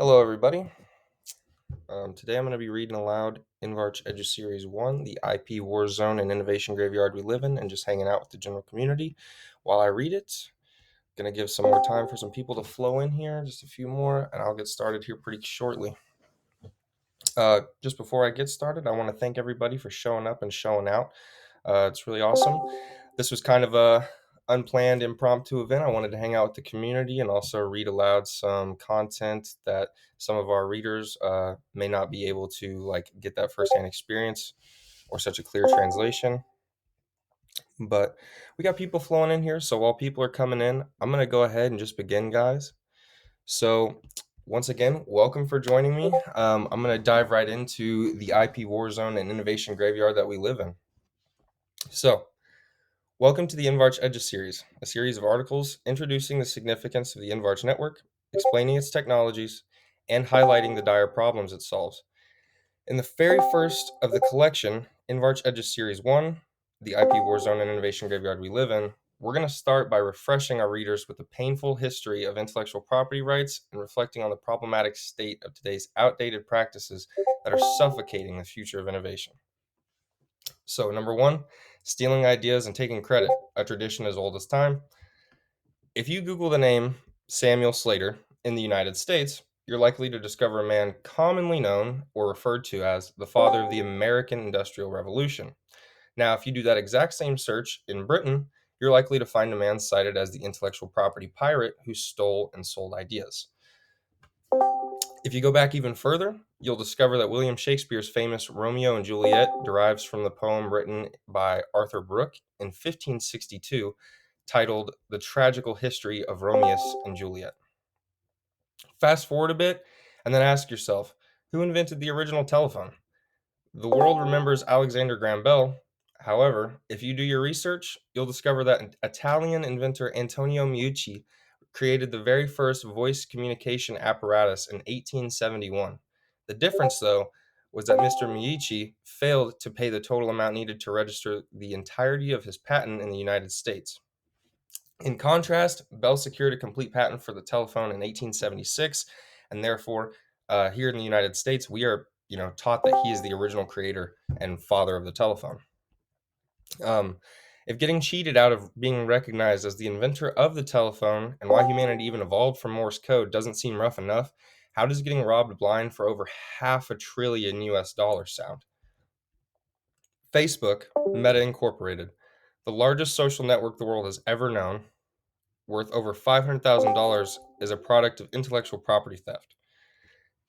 Hello, everybody. Today I'm going to be reading aloud InvArch Eduseries 1, the IP War Zone and Innovation Graveyard we live in, and just hanging out with the general community while I read it. Going to give some more time for some people to flow in here, just a few more, and I'll get started here pretty shortly. Just before I get started, I want to thank everybody for showing up and showing out. It's really awesome. This was kind of a unplanned impromptu event. I wanted to hang out with the community and also read aloud some content that some of our readers may not be able to get that firsthand experience or such a clear translation. But we got people flowing in here, so while people are coming in, I'm gonna go ahead and just begin, guys. So once again, welcome for joining me. I'm gonna dive right into the IP war zone and innovation graveyard that we live in. So welcome to the InvArch Eduseries, a series of articles introducing the significance of the InvArch network, explaining its technologies, and highlighting the dire problems it solves. In the very first of the collection, InvArch Eduseries 1, the IP Warzone and Innovation Graveyard we live in, we're going to start by refreshing our readers with the painful history of intellectual property rights and reflecting on the problematic state of today's outdated practices that are suffocating the future of innovation. So, number one, stealing ideas and taking credit, a tradition as old as time. If you Google the name Samuel Slater in the United States, you're likely to discover a man commonly known or referred to as the father of the American Industrial Revolution. Now, if you do that exact same search in Britain, you're likely to find a man cited as the intellectual property pirate who stole and sold ideas. If you go back even further, you'll discover that William Shakespeare's famous Romeo and Juliet derives from the poem written by Arthur Brooke in 1562 titled The Tragical History of Romeus and Juliet. Fast forward a bit and then ask yourself, who invented the original telephone? The world remembers Alexander Graham Bell. However, if you do your research, you'll discover that Italian inventor Antonio Meucci created the very first voice communication apparatus in 1871. The difference, though, was that Mr. Meucci failed to pay the total amount needed to register the entirety of his patent in the United States. In contrast, Bell secured a complete patent for the telephone in 1876, and therefore, here in the United States, we are, taught that he is the original creator and father of the telephone. If getting cheated out of being recognized as the inventor of the telephone and why humanity even evolved from Morse code doesn't seem rough enough, how does getting robbed blind for over $500 billion US sound? Facebook, Meta Incorporated, the largest social network the world has ever known, worth over $500,000, is a product of intellectual property theft.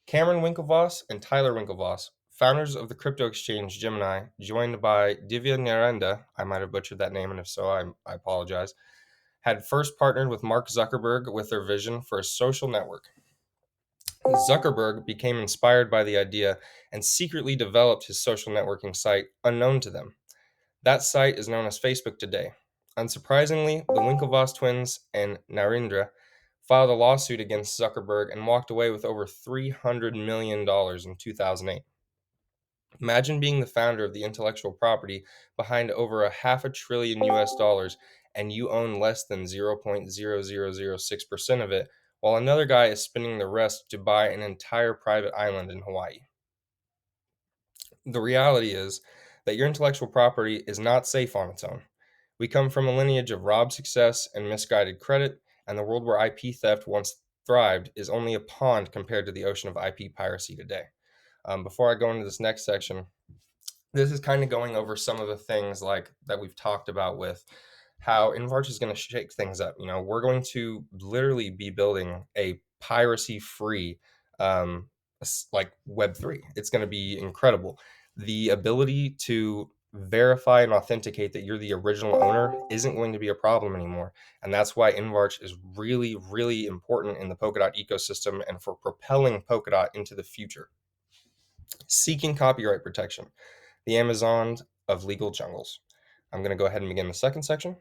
Cameron Winklevoss and Tyler Winklevoss, founders of the crypto exchange Gemini, joined by Divya Narenda, I might have butchered that name, and if so, I apologize, had first partnered with Mark Zuckerberg with their vision for a social network. Zuckerberg became inspired by the idea and secretly developed his social networking site unknown to them. That site is known as Facebook today. Unsurprisingly, the Winklevoss twins and Narendra filed a lawsuit against Zuckerberg and walked away with over $300 million in 2008. Imagine being the founder of the intellectual property behind over $500 billion and you own less than 0.0006% of it, while another guy is spending the rest to buy an entire private island in Hawaii. The reality is that your intellectual property is not safe on its own. We come from a lineage of robbed success and misguided credit, and the world where IP theft once thrived is only a pond compared to the ocean of IP piracy today. Before I go into this next section, this is kind of going over some of the things like that we've talked about with how InvArch is going to shake things up. We're going to literally be building a piracy-free like Web3. It's going to be incredible. The ability to verify and authenticate that you're the original owner isn't going to be a problem anymore. And that's why InvArch is really, really important in the Polkadot ecosystem and for propelling Polkadot into the future. Seeking copyright protection, the Amazon of legal jungles. I'm going to go ahead and begin the second section.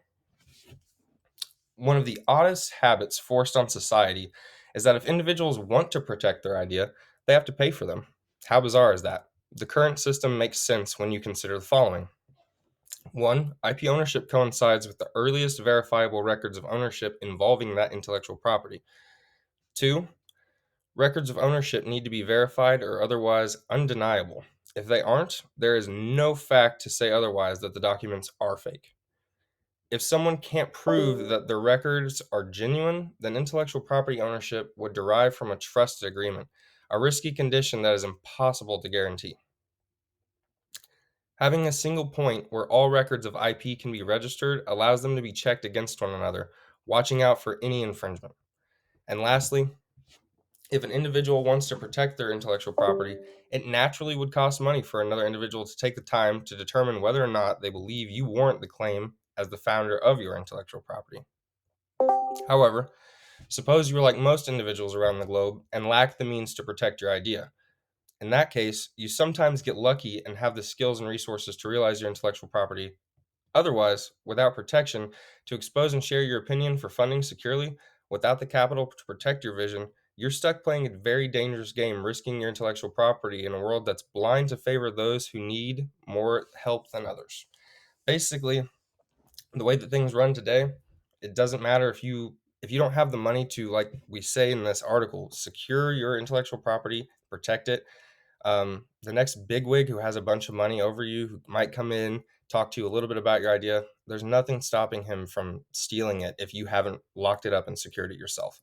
One of the oddest habits forced on society is that if individuals want to protect their idea, they have to pay for them. How bizarre is that? The current system makes sense when you consider the following. 1. IP ownership coincides with the earliest verifiable records of ownership involving that intellectual property. 2. Records of ownership need to be verified or otherwise undeniable. If they aren't, there is no fact to say otherwise that the documents are fake. If someone can't prove that the records are genuine, then intellectual property ownership would derive from a trusted agreement, a risky condition that is impossible to guarantee. Having a single point where all records of IP can be registered allows them to be checked against one another, watching out for any infringement. And lastly, if an individual wants to protect their intellectual property, it naturally would cost money for another individual to take the time to determine whether or not they believe you warrant the claim as the founder of your intellectual property. However, suppose you are like most individuals around the globe and lack the means to protect your idea. In that case, you sometimes get lucky and have the skills and resources to realize your intellectual property. Otherwise, without protection, to expose and share your opinion for funding securely, without the capital to protect your vision, you're stuck playing a very dangerous game, risking your intellectual property in a world that's blind to favor those who need more help than others. Basically, the way that things run today, it doesn't matter if you don't have the money to, like we say in this article, secure your intellectual property, protect it. The next bigwig who has a bunch of money over you, who might come in, talk to you a little bit about your idea, there's nothing stopping him from stealing it if you haven't locked it up and secured it yourself.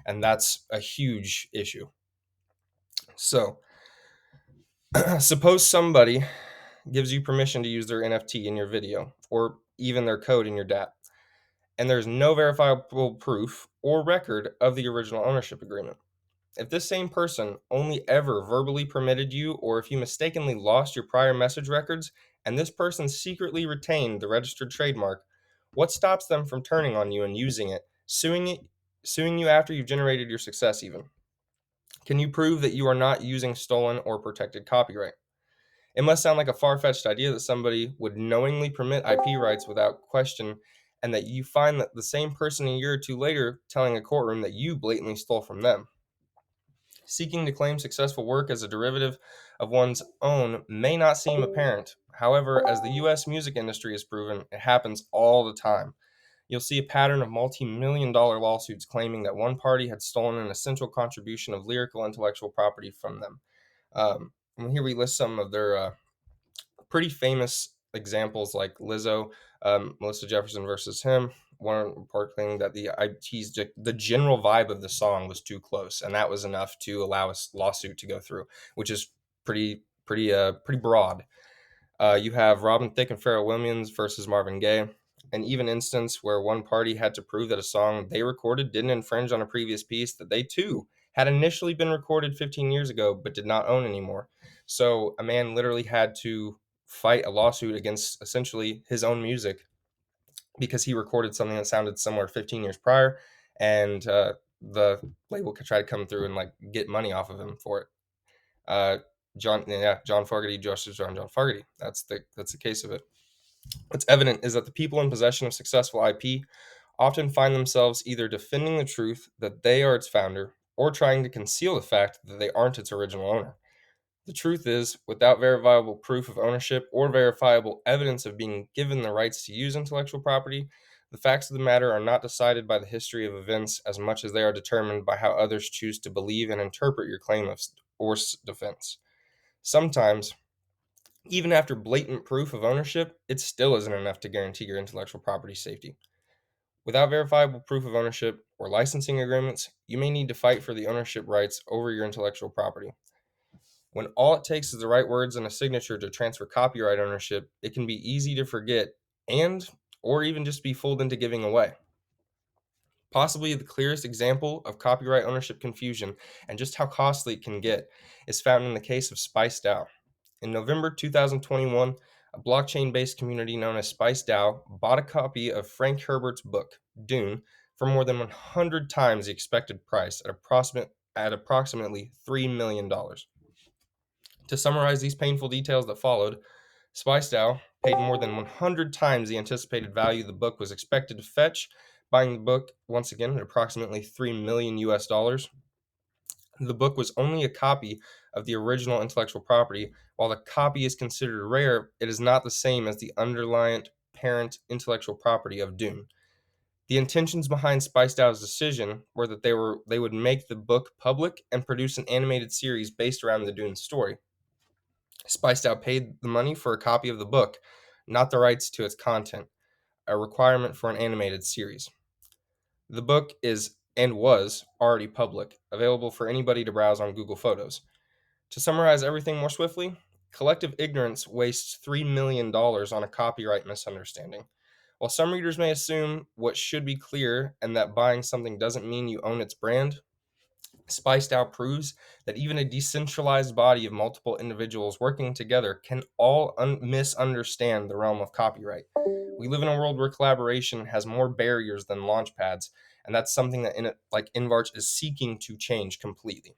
And that's a huge issue. So, suppose somebody gives you permission to use their NFT in your video or even their code in your DApp, and there's no verifiable proof or record of the original ownership agreement. If this same person only ever verbally permitted you, or if you mistakenly lost your prior message records and this person secretly retained the registered trademark, what stops them from turning on you and using it, suing you after you've generated your success even? Can you prove that you are not using stolen or protected copyright? It must sound like a far-fetched idea that somebody would knowingly permit IP rights without question, and that you find that the same person a year or two later telling a courtroom that you blatantly stole from them. Seeking to claim successful work as a derivative of one's own may not seem apparent. However, as the US music industry has proven, it happens all the time. You'll see a pattern of multi-million dollar lawsuits claiming that one party had stolen an essential contribution of lyrical intellectual property from them. And here we list some of their pretty famous examples, like Lizzo, Melissa Jefferson versus him. One report claiming that the general vibe of the song was too close, and that was enough to allow a lawsuit to go through, which is pretty broad. You have Robin Thicke and Pharrell Williams versus Marvin Gaye, an even instance where one party had to prove that a song they recorded didn't infringe on a previous piece that they too had initially been recorded 15 years ago but did not own anymore. So a man literally had to fight a lawsuit against essentially his own music because he recorded something that sounded similar 15 years prior, and the label could try to come through and like get money off of him for it. John Fogerty, John Fogerty. That's the case of it. What's evident is that the people in possession of successful IP often find themselves either defending the truth that they are its founder or trying to conceal the fact that they aren't its original owner. The truth is, without verifiable proof of ownership or verifiable evidence of being given the rights to use intellectual property, the facts of the matter are not decided by the history of events as much as they are determined by how others choose to believe and interpret your claim or defense. Sometimes, even after blatant proof of ownership, it still isn't enough to guarantee your intellectual property safety. Without verifiable proof of ownership or licensing agreements, you may need to fight for the ownership rights over your intellectual property. When all it takes is the right words and a signature to transfer copyright ownership, it can be easy to forget and or even just be fooled into giving away. Possibly the clearest example of copyright ownership confusion and just how costly it can get is found in the case of SpiceDAO. In November 2021, a blockchain-based community known as SpiceDAO bought a copy of Frank Herbert's book, Dune, for more than 100 times the expected price at approximately $3 million. To summarize these painful details that followed, SpiceDAO paid more than 100 times the anticipated value the book was expected to fetch, buying the book once again at approximately 3 million US dollars. The book was only a copy of the original intellectual property. While the copy is considered rare, it is not the same as the underlying parent intellectual property of Dune. The intentions behind Spiced Owl's decision were that they would make the book public and produce an animated series based around the Dune story. Spiced Owl paid the money for a copy of the book, not the rights to its content, a requirement for an animated series. The book is and was already public, available for anybody to browse on Google Photos. To summarize everything more swiftly, collective ignorance wastes $3 million on a copyright misunderstanding. While some readers may assume what should be clear and that buying something doesn't mean you own its brand, Spiced Out proves that even a decentralized body of multiple individuals working together can all misunderstand the realm of copyright. We live in a world where collaboration has more barriers than launch pads, and that's something that InvArch is seeking to change completely.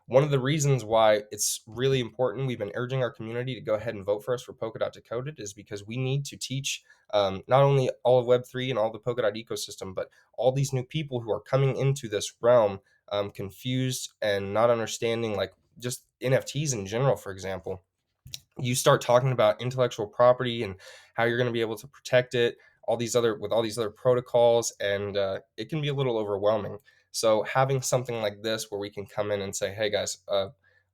One of the reasons why it's really important, we've been urging our community to go ahead and vote for us for Polkadot Decoded, is because we need to teach not only all of Web3 and all the Polkadot ecosystem, but all these new people who are coming into this realm confused and not understanding, like just NFTs in general, for example. You start talking about intellectual property and how you're going to be able to protect it, all these other protocols, and it can be a little overwhelming. So having something like this where we can come in and say, hey guys,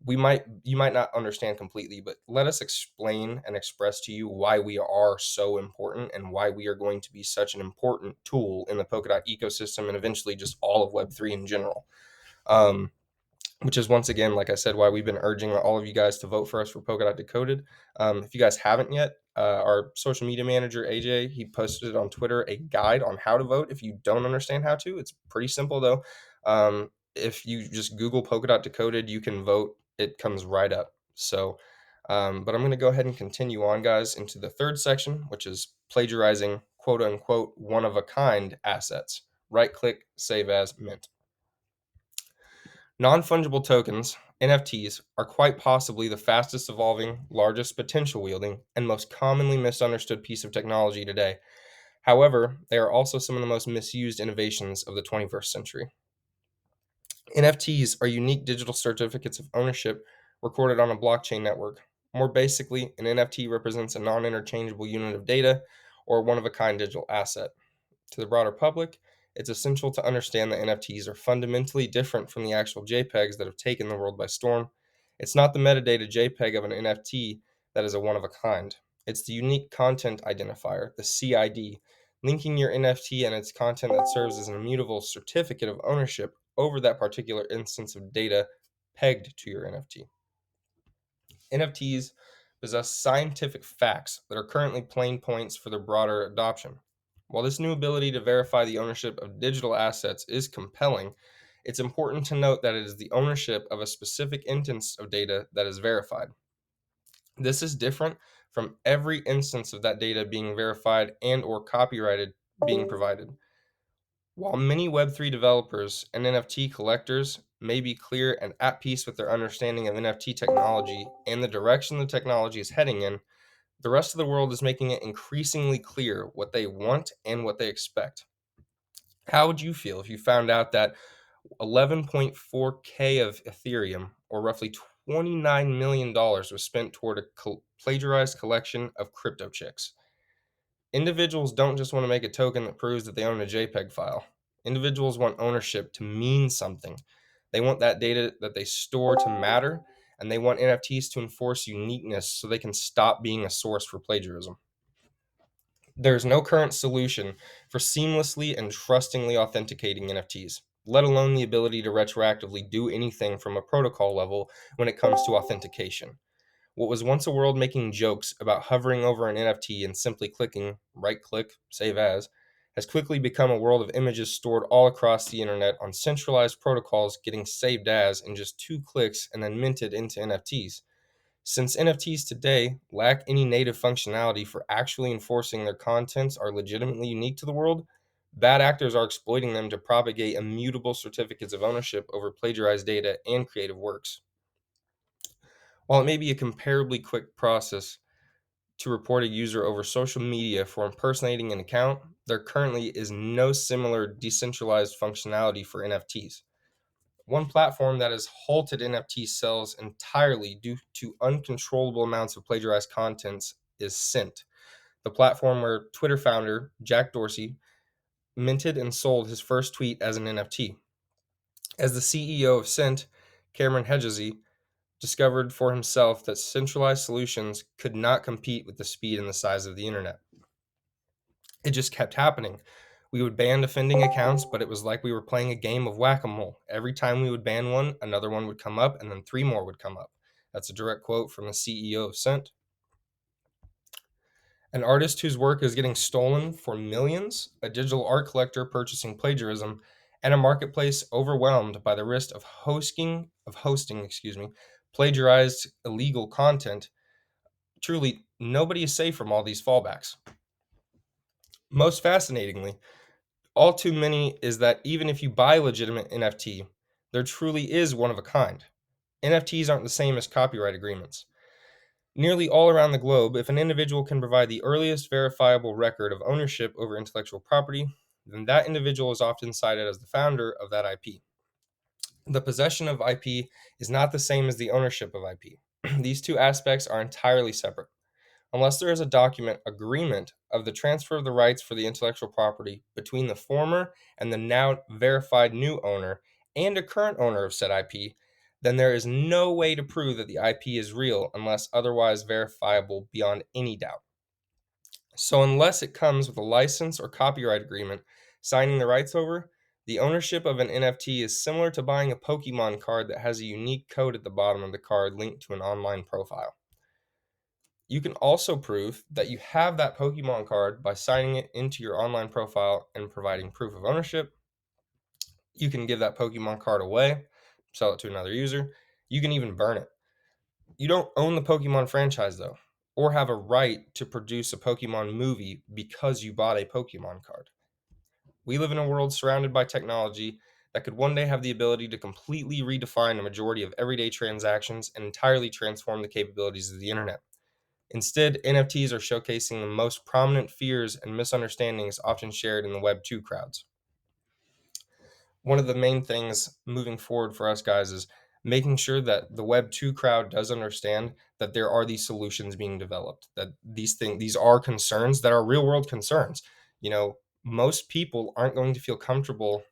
you might not understand completely, but let us explain and express to you why we are so important and why we are going to be such an important tool in the Polkadot ecosystem and eventually just all of Web3 in general. Which is, once again, like I said, why we've been urging all of you guys to vote for us for Polkadot Decoded. If you guys haven't yet, our social media manager, AJ, he posted on Twitter a guide on how to vote if you don't understand how to. It's pretty simple, though. If you just Google Polkadot Decoded, you can vote. It comes right up. So, but I'm going to go ahead and continue on, guys, into the third section, which is plagiarizing, quote unquote, one-of-a-kind assets. Right-click, save as, mint. Non-fungible tokens, NFTs, are quite possibly the fastest evolving, largest potential wielding, and most commonly misunderstood piece of technology today. However, they are also some of the most misused innovations of the 21st century. NFTs are unique digital certificates of ownership recorded on a blockchain network. More basically, an NFT represents a non-interchangeable unit of data or one-of-a-kind digital asset. To the broader public, it's essential to understand that NFTs are fundamentally different from the actual JPEGs that have taken the world by storm. It's not the metadata JPEG of an NFT that is a one-of-a-kind. It's the unique content identifier, the CID, linking your NFT and its content that serves as an immutable certificate of ownership over that particular instance of data pegged to your NFT. NFTs possess scientific facts that are currently plain points for their broader adoption. While this new ability to verify the ownership of digital assets is compelling, it's important to note that it is the ownership of a specific instance of data that is verified. This is different from every instance of that data being verified and or copyrighted being provided. While many Web3 developers and NFT collectors may be clear and at peace with their understanding of NFT technology and the direction the technology is heading in, the rest of the world is making it increasingly clear what they want and what they expect. How would you feel if you found out that 11.4K of Ethereum, or roughly $29 million, was spent toward a plagiarized collection of crypto chicks? Individuals don't just want to make a token that proves that they own a JPEG file. Individuals want ownership to mean something. They want that data that they store to matter, and they want NFTs to enforce uniqueness so they can stop being a source for plagiarism. There's no current solution for seamlessly and trustingly authenticating NFTs, let alone the ability to retroactively do anything from a protocol level when it comes to authentication. What was once a world making jokes about hovering over an NFT and simply clicking right-click, save as, has quickly become a world of images stored all across the internet on centralized protocols getting saved as in just 2 clicks and then minted into NFTs. Since NFTs today lack any native functionality for actually enforcing their contents are legitimately unique to the world, bad actors are exploiting them to propagate immutable certificates of ownership over plagiarized data and creative works. While it may be a comparably quick process to report a user over social media for impersonating an account, there currently is no similar decentralized functionality for NFTs. One platform that has halted NFT sales entirely due to uncontrollable amounts of plagiarized contents is Cent, the platform where Twitter founder Jack Dorsey minted and sold his first tweet as an NFT. As the CEO of Cent, Cameron Hedgesy discovered for himself that centralized solutions could not compete with the speed and the size of the internet. It just kept happening. We would ban offending accounts, but it was like we were playing a game of whack-a-mole. Every time we would ban one, another one would come up, and then three more would come up. That's a direct quote from the CEO of Cent. An artist whose work is getting stolen for millions, a digital art collector purchasing plagiarism, and a marketplace overwhelmed by the risk of hosting, plagiarized illegal content. Truly, nobody is safe from all these fallbacks. Most fascinatingly, all too many is that even if you buy legitimate NFT, there truly is one of a kind. NFTs aren't the same as copyright agreements. Nearly all around the globe, if an individual can provide the earliest verifiable record of ownership over intellectual property, then that individual is often cited as the founder of that IP. The possession of IP is not the same as the ownership of IP. These two aspects are entirely separate. Unless there is a document agreement of the transfer of the rights for the intellectual property between the former and the now verified new owner and a current owner of said IP, then there is no way to prove that the IP is real unless otherwise verifiable beyond any doubt. So, unless it comes with a license or copyright agreement signing the rights over, the ownership of an NFT is similar to buying a Pokemon card that has a unique code at the bottom of the card linked to an online profile. You can also prove that you have that Pokemon card by signing it into your online profile and providing proof of ownership. You can give that Pokemon card away, sell it to another user. You can even burn it. You don't own the Pokemon franchise, though, or have a right to produce a Pokemon movie because you bought a Pokemon card. We live in a world surrounded by technology that could one day have the ability to completely redefine a majority of everyday transactions and entirely transform the capabilities of the internet. Instead, NFTs are showcasing the most prominent fears and misunderstandings often shared in the Web 2 crowds. One of the main things moving forward for us guys is making sure that the Web 2 crowd does understand that there are these solutions being developed, that these are concerns that are real world concerns. Most people aren't going to feel comfortable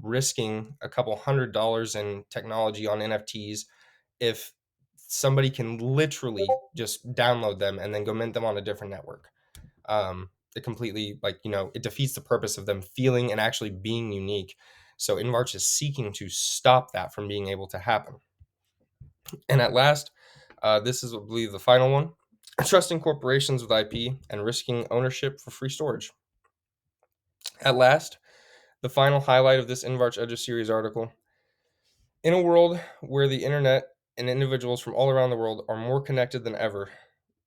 risking a couple $100 in technology on NFTs if somebody can literally just download them and then go mint them on a different network. It completely, it defeats the purpose of them feeling and actually being unique. So InvArch is seeking to stop that from being able to happen. And at last, this is, I believe, the final one: trusting corporations with IP and risking ownership for free storage. At last, the final highlight of this InvArch Eduseries article: in a world where the internet and individuals from all around the world are more connected than ever,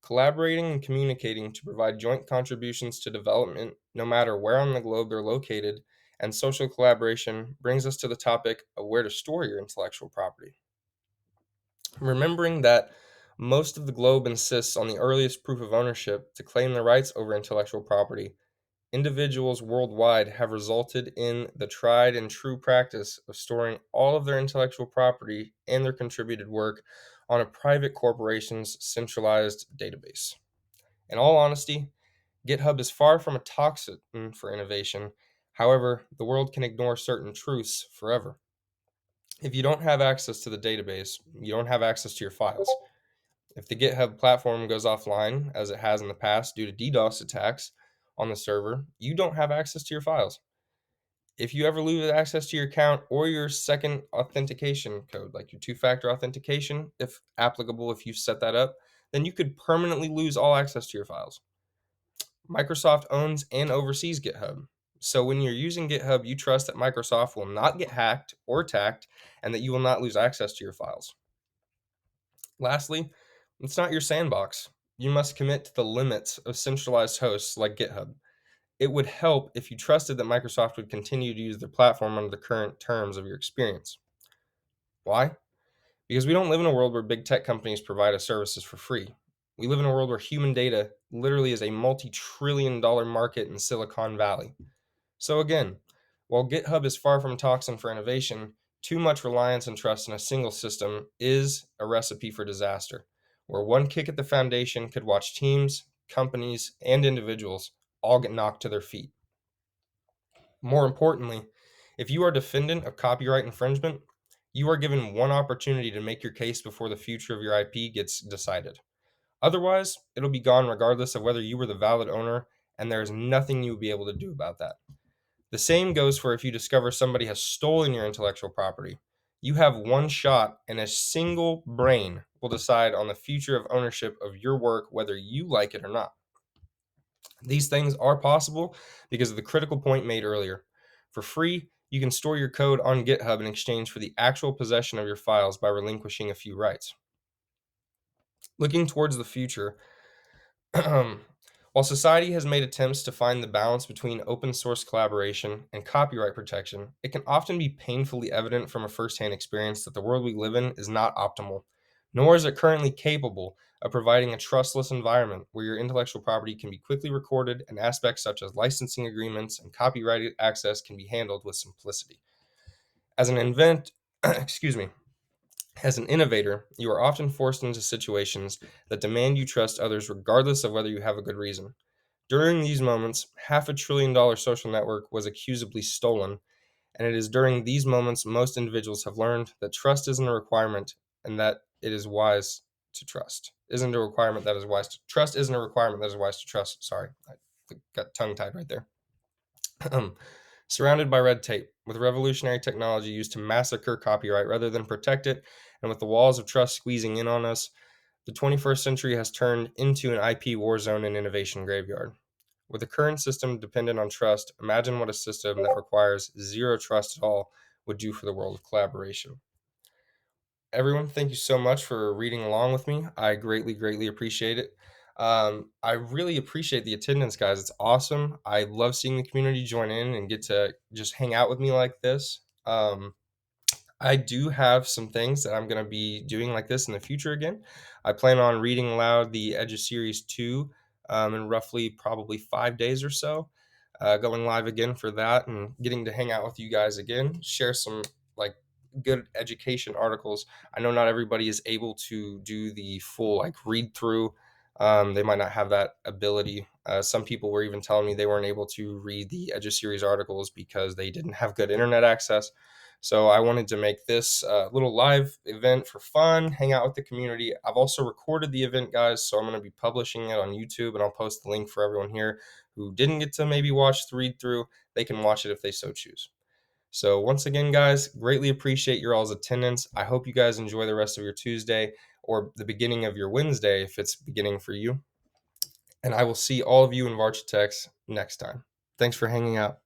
collaborating and communicating to provide joint contributions to development, no matter where on the globe they're located, and social collaboration brings us to the topic of where to store your intellectual property. Remembering that most of the globe insists on the earliest proof of ownership to claim the rights over intellectual property, individuals worldwide have resulted in the tried and true practice of storing all of their intellectual property and their contributed work on a private corporation's centralized database. In all honesty, GitHub is far from a toxin for innovation. However, the world can ignore certain truths forever. If you don't have access to the database, you don't have access to your files. If the GitHub platform goes offline, as it has in the past due to DDoS attacks on the server, you don't have access to your files. If you ever lose access to your account or your second authentication code, like your two-factor authentication, if applicable, if you set that up, then you could permanently lose all access to your files. Microsoft owns and oversees GitHub. So when you're using GitHub, you trust that Microsoft will not get hacked or attacked and that you will not lose access to your files. Lastly, it's not your sandbox. You must commit to the limits of centralized hosts like GitHub. It would help if you trusted that Microsoft would continue to use their platform under the current terms of your experience. Why? Because we don't live in a world where big tech companies provide us services for free. We live in a world where human data literally is a multi-trillion-dollar market in Silicon Valley. So again, while GitHub is far from a toxin for innovation, too much reliance and trust in a single system is a recipe for disaster, where one kick at the foundation could watch teams, companies, and individuals all get knocked to their feet. More importantly, if you are defendant of copyright infringement, you are given one opportunity to make your case before the future of your IP gets decided. Otherwise, it'll be gone regardless of whether you were the valid owner, and there is nothing you will be able to do about that. The same goes for if you discover somebody has stolen your intellectual property. You have one shot, and a single brain will decide on the future of ownership of your work, whether you like it or not. These things are possible because of the critical point made earlier. For free, you can store your code on GitHub in exchange for the actual possession of your files by relinquishing a few rights. Looking towards the future, while society has made attempts to find the balance between open source collaboration and copyright protection, it can often be painfully evident from a firsthand experience that the world we live in is not optimal, nor is it currently capable of providing a trustless environment where your intellectual property can be quickly recorded and aspects such as licensing agreements and copyrighted access can be handled with simplicity. As an invent, excuse me, as an innovator, you are often forced into situations that demand you trust others regardless of whether you have a good reason. During these moments, $500 billion social network was accusably stolen, and it is during these moments most individuals have learned that trust isn't a requirement and that it is wise to trust. Isn't a requirement that is wise to trust isn't a requirement that is wise to trust. Sorry, I got tongue tied right there. Surrounded by red tape, with revolutionary technology used to massacre copyright rather than protect it, and with the walls of trust squeezing in on us, the 21st century has turned into an IP war zone and innovation graveyard. With the current system dependent on trust, imagine what a system that requires zero trust at all would do for the world of collaboration. Everyone, thank you so much for reading along with me. I greatly, greatly appreciate it. I really appreciate the attendance, guys. It's awesome. I love seeing the community join in and get to just hang out with me like this. I do have some things that I'm going to be doing like this in the future again. I plan on reading aloud the Eduseries 2 in roughly probably 5 days or so. Going live again for that and getting to hang out with you guys again, share some like good education articles. I know not everybody is able to do the full like read through. They might not have that ability. Some people were even telling me they weren't able to read the Eduseries articles because they didn't have good internet access. So I wanted to make this little live event for fun, hang out with the community. I've also recorded the event, guys, so I'm going to be publishing it on YouTube, and I'll post the link for everyone here who didn't get to maybe watch the read through. They can watch it if they so choose. So once again, guys, greatly appreciate your all's attendance. I hope you guys enjoy the rest of your Tuesday or the beginning of your Wednesday if it's beginning for you. And I will see all of you in InvArch next time. Thanks for hanging out.